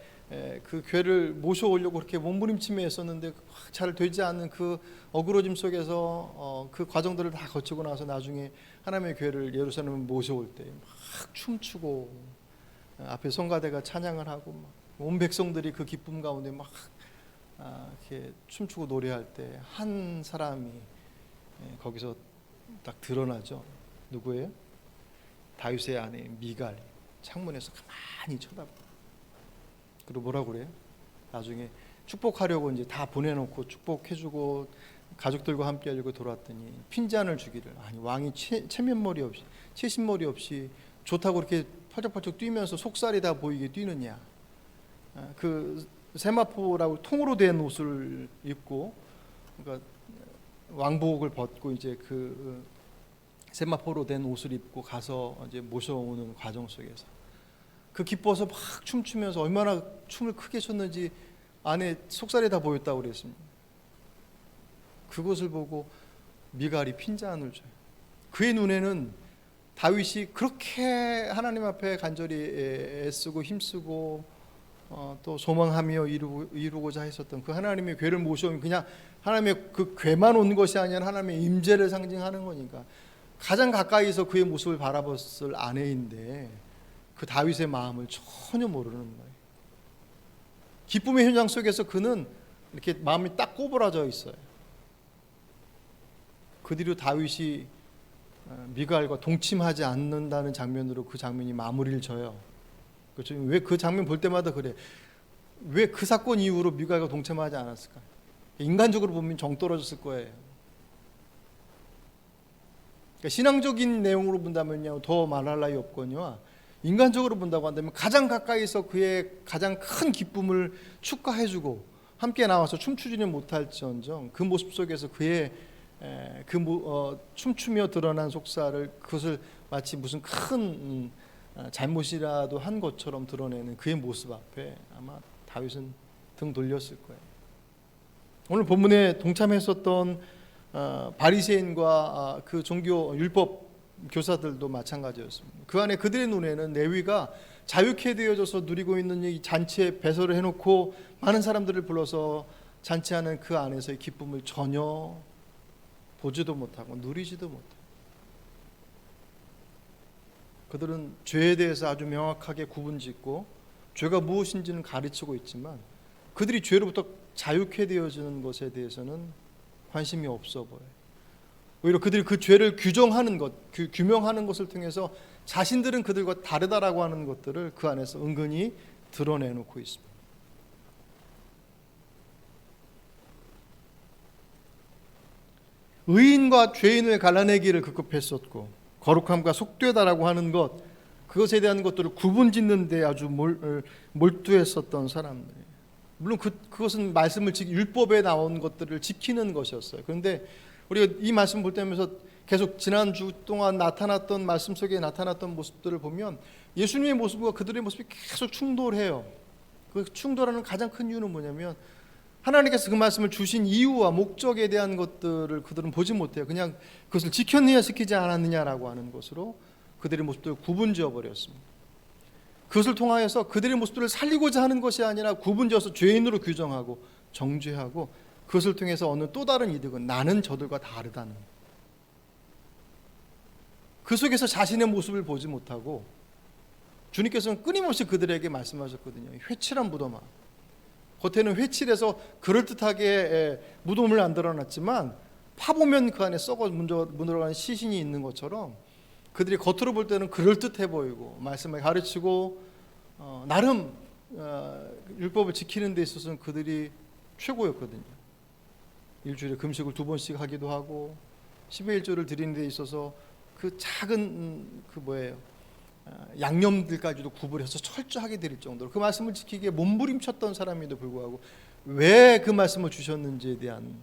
그 괴를 모셔오려고 그렇게 몸부림치며 했었는데 잘 되지 않는 그 어그러짐 속에서 그 과정들을 다 거치고 나서 나중에 하나님의 괴를 예루살렘에 모셔올 때 막 춤추고 앞에 성가대가 찬양을 하고 온 백성들이 그 기쁨 가운데 막 이렇게 춤추고 노래할 때 한 사람이 거기서 딱 드러나죠. 누구예요? 다윗의 아내 미갈. 창문에서 가만히 쳐다봐. 그리고 뭐라고 그래요? 나중에 축복하려고 이제 다 보내놓고 축복해주고 가족들과 함께 하려고 돌아왔더니 핀잔을 주기를. 아니 왕이 체면머리 없이 채신머리 없이 좋다고 이렇게 펄쩍펄쩍 뛰면서 속살이 다 보이게 뛰느냐. 그 세마포라고 통으로 된 옷을 입고 그러니까 왕복을 벗고 이제 그 세마포로 된 옷을 입고 가서 이제 모셔오는 과정 속에서 그 기뻐서 막 춤추면서 얼마나 춤을 크게 췄는지 안에 속살이 다 보였다고 그랬습니다. 그것을 보고 미갈이 핀잔을 줘요. 그의 눈에는 다윗이 그렇게 하나님 앞에 간절히 애쓰고 힘쓰고 또 소망하며 이루고자 했었던 그 하나님의 궤를 모셔오면 그냥 하나님의 그 궤만 온 것이 아니라 하나님의 임재를 상징하는 거니까 가장 가까이서 그의 모습을 바라봤을 아내인데 그 다윗의 마음을 전혀 모르는 거예요. 기쁨의 현장 속에서 그는 이렇게 마음이 딱 꼬부라져 있어요. 그 뒤로 다윗이 미갈과 동침하지 않는다는 장면으로 그 장면이 마무리를 져요. 그렇죠? 왜 그 장면 볼 때마다 그래? 왜 그 사건 이후로 미갈과 동침하지 않았을까? 인간적으로 보면 정 떨어졌을 거예요. 그러니까 신앙적인 내용으로 본다면요 더 말할 나위 없거니와 인간적으로 본다고 한다면 가장 가까이서 그의 가장 큰 기쁨을 축하해주고 함께 나와서 춤추지는 못할지언정 그 모습 속에서 그의 춤추며 드러난 속살을 그것을 마치 무슨 큰 잘못이라도 한 것처럼 드러내는 그의 모습 앞에 아마 다윗은 등 돌렸을 거예요. 오늘 본문에 동참했었던 바리새인과 그 종교 율법 교사들도 마찬가지였습니다. 그 안에 그들의 눈에는 레위가 자유케 되어져서 누리고 있는 이 잔치에 배설을 해놓고 많은 사람들을 불러서 잔치하는 그 안에서의 기쁨을 전혀 보지도 못하고 누리지도 못하고 그들은 죄에 대해서 아주 명확하게 구분짓고 죄가 무엇인지는 가르치고 있지만 그들이 죄로부터 자유케 되어지는 것에 대해서는 관심이 없어 보여요. 오히려 그들이 그 죄를 규정하는 것, 규명하는 것을 통해서 자신들은 그들과 다르다라고 하는 것들을 그 안에서 은근히 드러내놓고 있습니다. 의인과 죄인을 갈라내기를 급급했었고 거룩함과 속되다라고 하는 것, 그것에 대한 것들을 구분짓는 데 아주 몰두했었던 사람들. 물론 그것은 말씀을 율법에 나온 것들을 지키는 것이었어요. 그런데 우리가 이 말씀 볼 때면서 계속 지난주 동안 나타났던 말씀 속에 나타났던 모습들을 보면 예수님의 모습과 그들의 모습이 계속 충돌해요. 그 충돌하는 가장 큰 이유는 뭐냐면 하나님께서 그 말씀을 주신 이유와 목적에 대한 것들을 그들은 보지 못해요. 그냥 그것을 지켰느냐 지키지 않았느냐라고 하는 것으로 그들의 모습들을 구분지어 버렸습니다. 그것을 통하여서 그들의 모습들을 살리고자 하는 것이 아니라 구분지어서 죄인으로 규정하고 정죄하고 그것을 통해서 얻는 또 다른 이득은 나는 저들과 다르다는 그 속에서 자신의 모습을 보지 못하고 주님께서는 끊임없이 그들에게 말씀하셨거든요. 회칠한 무덤아. 겉에는 회칠해서 그럴듯하게 무덤을 만들어놨지만 파보면 그 안에 썩어 문드러가는 시신이 있는 것처럼 그들이 겉으로 볼 때는 그럴듯해 보이고 말씀을 가르치고 나름 율법을 지키는 데 있어서는 그들이 최고였거든요. 일주일에 금식을 2번씩 하기도 하고 10의 1조를 드리는 데 있어서 그 작은 양념들까지도 구분해서 철저하게 드릴 정도로 그 말씀을 지키기에 몸부림쳤던 사람에도 불구하고 왜 그 말씀을 주셨는지에 대한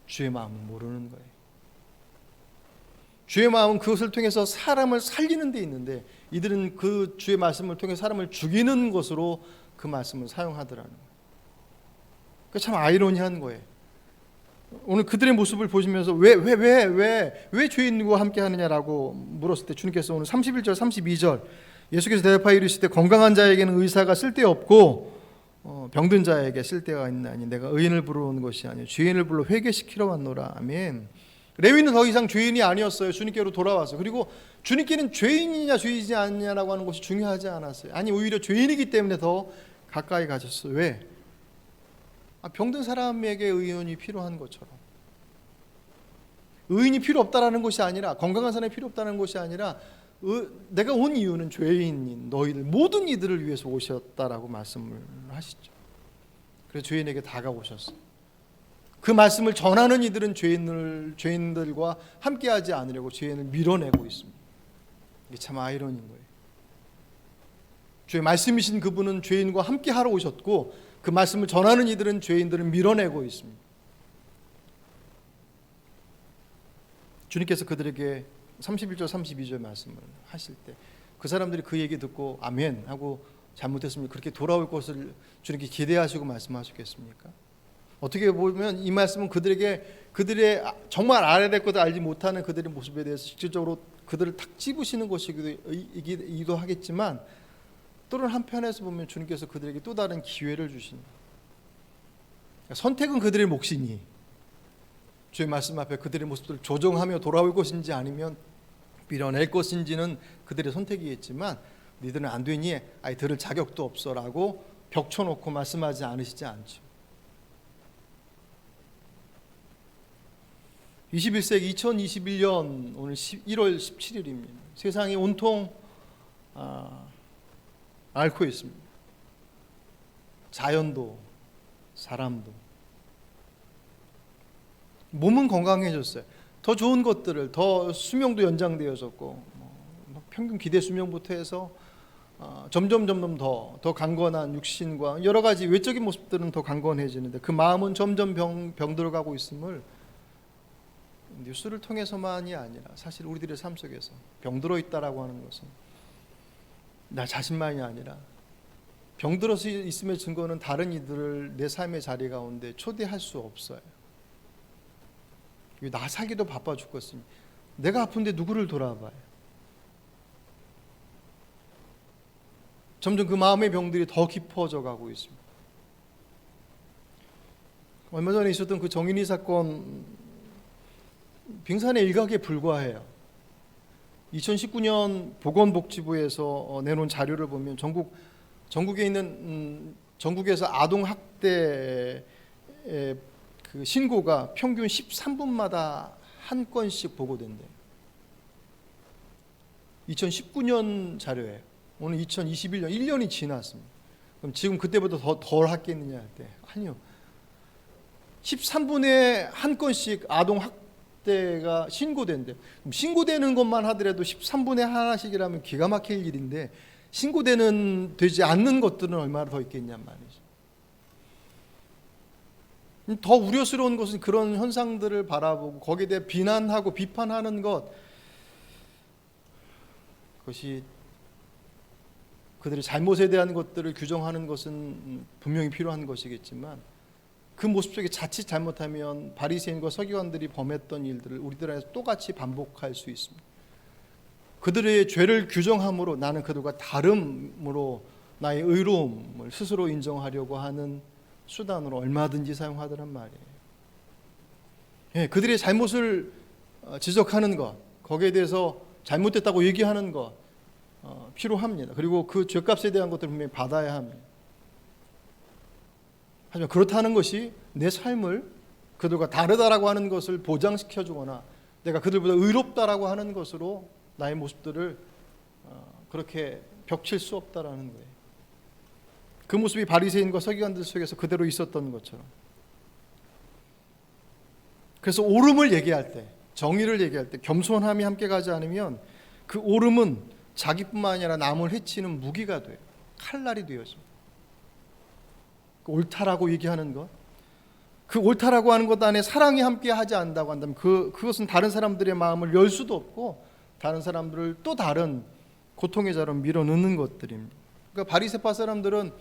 주의 마음을 모르는 거예요. 주의 마음은 그것을 통해서 사람을 살리는 데 있는데 이들은 그 주의 말씀을 통해 사람을 죽이는 것으로 그 말씀을 사용하더라는 거예요. 그러니까 참 아이러니한 거예요. 오늘 그들의 모습을 보시면서 왜 죄인과 함께 하느냐라고 물었을 때 주님께서 오늘 31절 32절 예수께서 대답하여 이르시되 건강한 자에게는 의사가 쓸데없고 병든 자에게 쓸데가 있나니 내가 의인을 부르는 것이 아니요 죄인을 불러 회개시키러 왔노라. 아멘. 레위는 더 이상 죄인이 아니었어요. 주님께로 돌아왔어요. 그리고 주님께는 죄인이냐 죄인이지 않느냐라고 하는 것이 중요하지 않았어요. 아니 오히려 죄인이기 때문에 더 가까이 가셨어요. 왜? 병든 사람에게 의인이 필요한 것처럼 의인이 필요 없다라는 것이 아니라 건강한 사람이 필요 없다는 것이 아니라 내가 온 이유는 죄인인 너희들 모든 이들을 위해서 오셨다라고 말씀을 하시죠. 그래서 죄인에게 다가오셨어요. 그 말씀을 전하는 이들은 죄인들과 함께하지 않으려고 죄인을 밀어내고 있습니다. 이게 참 아이러니인 거예요. 주의 말씀이신 그분은 죄인과 함께하러 오셨고 그 말씀을 전하는 이들은 죄인들을 밀어내고 있습니다. 주님께서 그들에게 31절 32절 말씀을 하실 때 그 사람들이 그 얘기 듣고 아멘 하고 잘못했으면 그렇게 돌아올 것을 주님께 기대하시고 말씀하셨겠습니까? 어떻게 보면 이 말씀은 그들의 정말 알아야 될 것을 알지 못하는 그들의 모습에 대해서 직접적으로 그들을 탁 찝으시는 것이기도 하겠지만, 또는 한편에서 보면 주님께서 그들에게 또 다른 기회를 주신다. 선택은 그들의 몫이니 주의 말씀 앞에 그들의 모습들을 조정하며 돌아올 것인지 아니면 밀어낼 것인지는 그들의 선택이겠지만, 너희들은 안 되니 아예 들을 자격도 없어라고 벽 쳐놓고 말씀하지 않으시지 않죠. 21세기 2021년 오늘 1월 17일입니다. 세상이 온통 앓고 있습니다. 자연도 사람도. 몸은 건강해졌어요. 더 좋은 것들을, 더 수명도 연장되어졌고, 평균 기대 수명부터 해서 점점 더 강건한 육신과 여러 가지 외적인 모습들은 더 강건해지는데, 그 마음은 점점 병들어가고 있음을 뉴스를 통해서만이 아니라 사실 우리들의 삶 속에서 병들어 있다라고 하는 것은 나 자신만이 아니라 병들어서 있음의 증거는 다른 이들을 내 삶의 자리 가운데 초대할 수 없어요. 나 살기도 바빠 죽겠으니 내가 아픈데 누구를 돌아봐요. 점점 그 마음의 병들이 더 깊어져 가고 있습니다. 얼마 전에 있었던 그 정인이 사건, 빙산의 일각에 불과해요. 2019년 보건복지부에서 내놓은 자료를 보면 전국에 있는 전국에서 아동 학대의 그 신고가 평균 13분마다 한 건씩 보고된대요. 2019년 자료예요. 오늘 2021년 1년이 지났습니다. 그럼 지금 그때보다 덜 했겠느냐 할 때 아니요. 13분에 한 건씩 아동 학대가 신고된대. 신고되는 것만 하더라도 13분에 하나씩이라면 기가 막힐 일인데, 되지 않는 것들은 얼마나 더 있겠냔 말이죠. 더 우려스러운 것은 그런 현상들을 바라보고 거기에 대해 비난하고 비판하는 그것이 그들의 잘못에 대한 것들을 규정하는 것은 분명히 필요한 것이겠지만, 그 모습 속에 자칫 잘못하면 바리새인과 서기관들이 범했던 일들을 우리들 안에서 똑같이 반복할 수 있습니다. 그들의 죄를 규정함으로 나는 그들과 다름으로 나의 의로움을 스스로 인정하려고 하는 수단으로 얼마든지 사용하더란 말이에요. 예, 그들의 잘못을 지적하는 것, 거기에 대해서 잘못됐다고 얘기하는 것 필요합니다. 그리고 그 죄값에 대한 것들을 분명히 받아야 합니다. 하지만 그렇다는 것이 내 삶을 그들과 다르다라고 하는 것을 보장시켜주거나 내가 그들보다 의롭다라고 하는 것으로 나의 모습들을 그렇게 벽칠 수 없다라는 거예요. 그 모습이 바리새인과 서기관들 속에서 그대로 있었던 것처럼. 그래서 옳음을 얘기할 때, 정의를 얘기할 때 겸손함이 함께 가지 않으면 그 옳음은 자기뿐만 아니라 남을 해치는 무기가 돼요. 칼날이 되어집니다. 옳다라고 얘기하는 것, 그 옳다라고 하는 것 안에 사랑이 함께 하지 않는다고 한다면 그것은 다른 사람들의 마음을 열 수도 없고 다른 사람들을 또 다른 고통의 자로 밀어넣는 것들입니다. 그러니까 바리새파 사람들은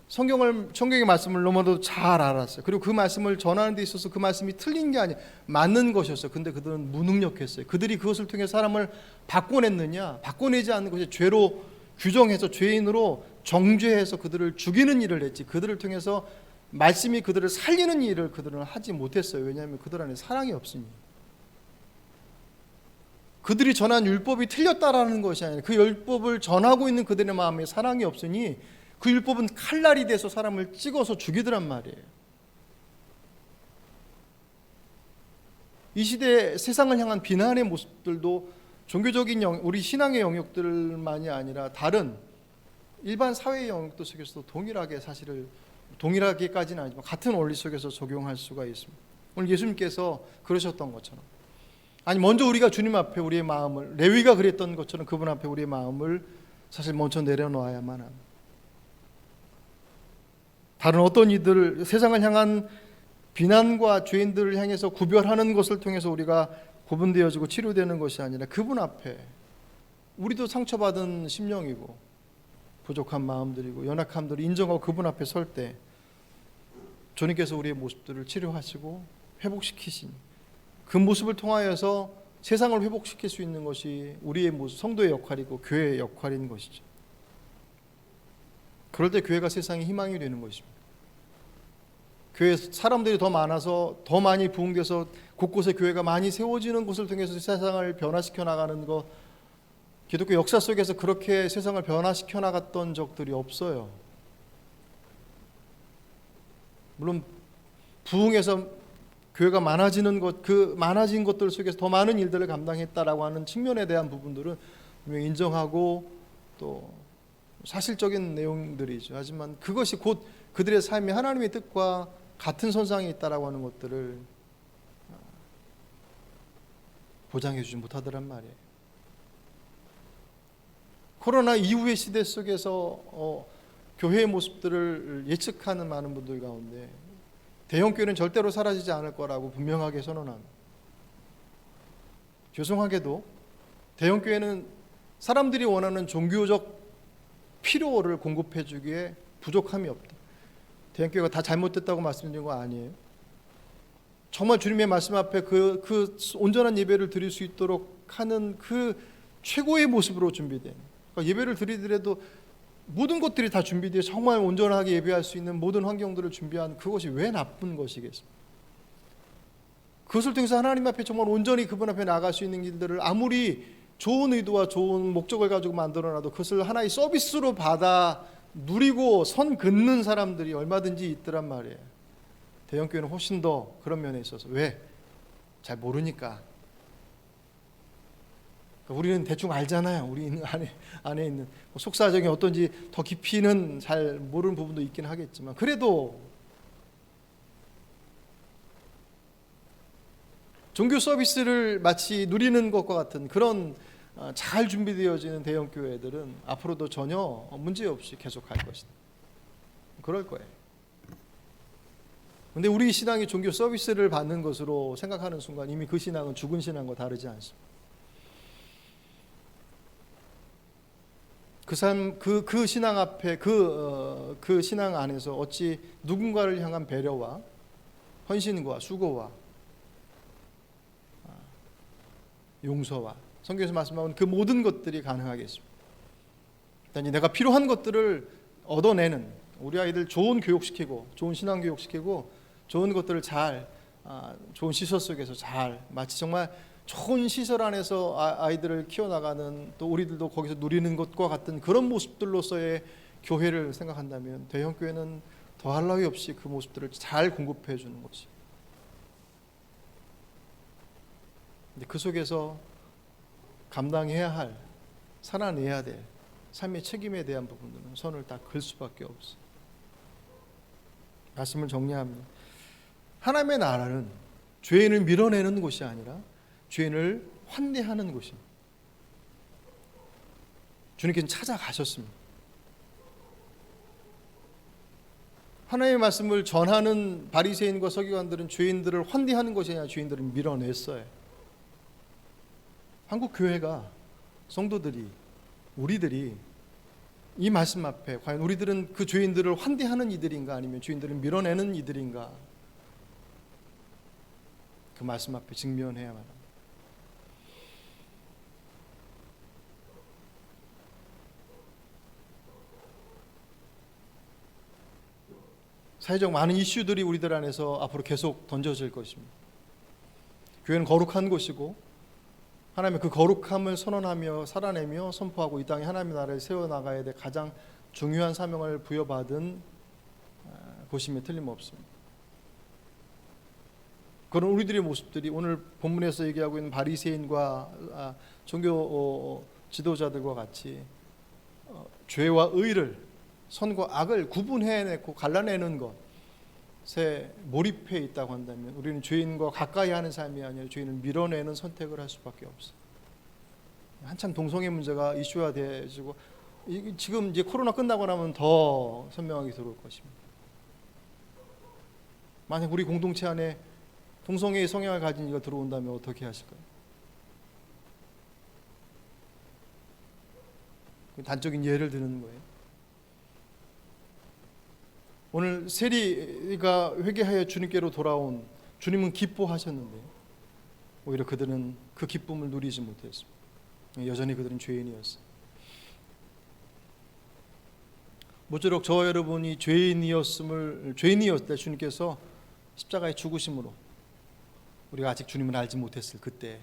성경의 말씀을 너무도 잘 알았어요. 그리고 그 말씀을 전하는 데 있어서 그 말씀이 틀린 게 아니라 맞는 것이었어요. 근데 그들은 무능력했어요. 그들이 그것을 통해 사람을 바꿔냈느냐? 바꿔내지 않는 것이 죄로 규정해서 죄인으로 정죄해서 그들을 죽이는 일을 했지, 그들을 통해서 말씀이 그들을 살리는 일을 그들은 하지 못했어요. 왜냐하면 그들 안에 사랑이 없으니. 그들이 전한 율법이 틀렸다라는 것이 아니라 그 율법을 전하고 있는 그들의 마음에 사랑이 없으니 그 율법은 칼날이 돼서 사람을 찍어서 죽이더란 말이에요. 이 시대 세상을 향한 비난의 모습들도 종교적인 우리 신앙의 영역들만이 아니라 다른 일반 사회의 영역도 속에서도 동일하게까지는 아니지만 같은 원리 속에서 적용할 수가 있습니다. 오늘 예수님께서 그러셨던 것처럼, 아니 먼저 우리가 주님 앞에 우리의 마음을, 레위가 그랬던 것처럼 그분 앞에 우리의 마음을 사실 먼저 내려놓아야만 합니다. 다른 어떤 이들을, 세상을 향한 비난과 죄인들을 향해서 구별하는 것을 통해서 우리가 구분되어지고 치료되는 것이 아니라 그분 앞에 우리도 상처받은 심령이고 부족한 마음들이고 연약함들을 인정하고 그분 앞에 설 때 주님께서 우리의 모습들을 치료하시고 회복시키신 그 모습을 통하여서 세상을 회복시킬 수 있는 것이 우리의 모습, 성도의 역할이고 교회의 역할인 것이죠. 그럴 때 교회가 세상의 희망이 되는 것입니다. 교회 사람들이 더 많아서 더 많이 부흥돼서 곳곳에 교회가 많이 세워지는 것을 통해서 세상을 변화시켜 나가는 것, 기독교 역사 속에서 그렇게 세상을 변화시켜 나갔던 적들이 없어요. 물론 부흥해서 교회가 많아지는 것, 그 많아진 것들 속에서 더 많은 일들을 감당했다라고 하는 측면에 대한 부분들은 분명히 인정하고 또 사실적인 내용들이죠. 하지만 그것이 곧 그들의 삶이 하나님의 뜻과 같은 선상에 있다라고 하는 것들을 보장해 주지 못하더란 말이에요. 코로나 이후의 시대 속에서 교회의 모습들을 예측하는 많은 분들 가운데 대형교회는 절대로 사라지지 않을 거라고 분명하게 선언합니다. 죄송하게도 대형교회는 사람들이 원하는 종교적 필요를 공급해 주기에 부족함이 없다. 대형교회가 다 잘못됐다고 말씀드린 거 아니에요. 정말 주님의 말씀 앞에 그 온전한 예배를 드릴 수 있도록 하는 그 최고의 모습으로 준비된, 그러니까 예배를 드리더라도 모든 것들이 다 준비되어 정말 온전하게 예배할 수 있는 모든 환경들을 준비한 그것이 왜 나쁜 것이겠습니까? 그것을 통해서 하나님 앞에 정말 온전히 그분 앞에 나갈 수 있는 길들을 아무리 좋은 의도와 좋은 목적을 가지고 만들어놔도 그것을 하나의 서비스로 받아 누리고 선 긋는 사람들이 얼마든지 있더란 말이에요. 대형교회는 훨씬 더 그런 면에 있어서. 왜? 잘 모르니까. 우리는 대충 알잖아요. 우리 안에 있는 속사정이 어떤지 더 깊이는 잘 모르는 부분도 있긴 하겠지만, 그래도 종교 서비스를 마치 누리는 것과 같은 그런 잘 준비되어지는 대형 교회들은 앞으로도 전혀 문제없이 계속할 것이다. 그럴 거예요. 그런데 우리 신앙이 종교 서비스를 받는 것으로 생각하는 순간 이미 그 신앙은 죽은 신앙과 다르지 않습니다. 그 신앙 앞에 그 신앙 안에서 어찌 누군가를 향한 배려와 헌신과 수고와 용서와 성경에서 말씀하는 그 모든 것들이 가능하겠습니다. 일단 내가 필요한 것들을 얻어내는, 우리 아이들 좋은 교육시키고 좋은 신앙 교육시키고 좋은 것들을 잘 좋은 시설 속에서 잘 마치 정말 좋은 시설 안에서 아이들을 키워나가는, 또 우리들도 거기서 누리는 것과 같은 그런 모습들로서의 교회를 생각한다면 대형 교회는 더할 나위 없이 그 모습들을 잘 공급해 주는 것이. 근데 그 속에서 감당해야 할, 살아내야 될 삶의 책임에 대한 부분들은 선을 다 긋을 수밖에 없어. 말씀을 정리합니다. 하나님의 나라는 죄인을 밀어내는 곳이 아니라 죄인을 환대하는 곳입니다. 주님께서는 찾아가셨습니다. 하나님의 말씀을 전하는 바리새인과 서기관들은 죄인들을 환대하는 것이 아니라 죄인들을 밀어냈어요. 한국 교회가, 성도들이, 우리들이 이 말씀 앞에 과연 우리들은 그 죄인들을 환대하는 이들인가 아니면 죄인들을 밀어내는 이들인가, 그 말씀 앞에 직면해야만 합니다. 사회적 많은 이슈들이 우리들 안에서 앞으로 계속 던져질 것입니다. 교회는 거룩한 곳이고 하나님의 그 거룩함을 선언하며 살아내며 선포하고 이 땅에 하나님의 나라를 세워나가야 될 가장 중요한 사명을 부여받은 곳임에 틀림없습니다. 그런 우리들의 모습들이 오늘 본문에서 얘기하고 있는 바리새인과 종교 지도자들과 같이 죄와 의를, 선과 악을 구분해내고 갈라내는 것에 몰입해 있다고 한다면 우리는 죄인과 가까이 하는 삶이 아니라 죄인을 밀어내는 선택을 할 수밖에 없어요. 한참 동성애 문제가 이슈화 되어지고 지금 이제 코로나 끝나고 나면 더 선명하게 들어올 것입니다. 만약 우리 공동체 안에 동성애의 성향을 가진 이가 들어온다면 어떻게 하실까요? 단적인 예를 드는 거예요. 오늘 세리가 회개하여 주님께로 돌아온 주님은 기뻐하셨는데 오히려 그들은 그 기쁨을 누리지 못했습니다. 여전히 그들은 죄인이었어요. 모쪼록 저와 여러분이 죄인이었을 때 주님께서 십자가의 죽으심으로 우리가 아직 주님을 알지 못했을 그때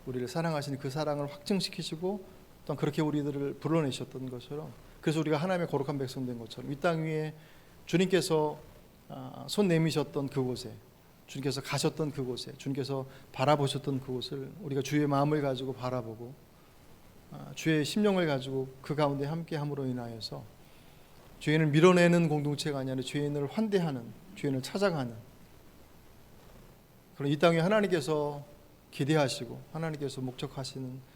우리를 사랑하시는 그 사랑을 확증시키시고 또한 그렇게 우리들을 불러내셨던 것처럼, 그래서 우리가 하나님의 거룩한 백성 된 것처럼 이 땅 위에 주님께서 손 내미셨던 그곳에, 주님께서 가셨던 그곳에, 주님께서 바라보셨던 그곳을 우리가 주의 마음을 가지고 바라보고 주의 심령을 가지고 그 가운데 함께함으로 인하여서 죄인을 밀어내는 공동체가 아니라 죄인을 환대하는, 죄인을 찾아가는 그런 이 땅에 하나님께서 기대하시고 하나님께서 목적하시는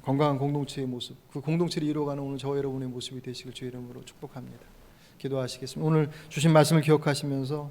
건강한 공동체의 모습, 그 공동체를 이루어가는 오늘 저와 여러분의 모습이 되시길 주의 이름으로 축복합니다. 기도하시겠습니다. 오늘 주신 말씀을 기억하시면서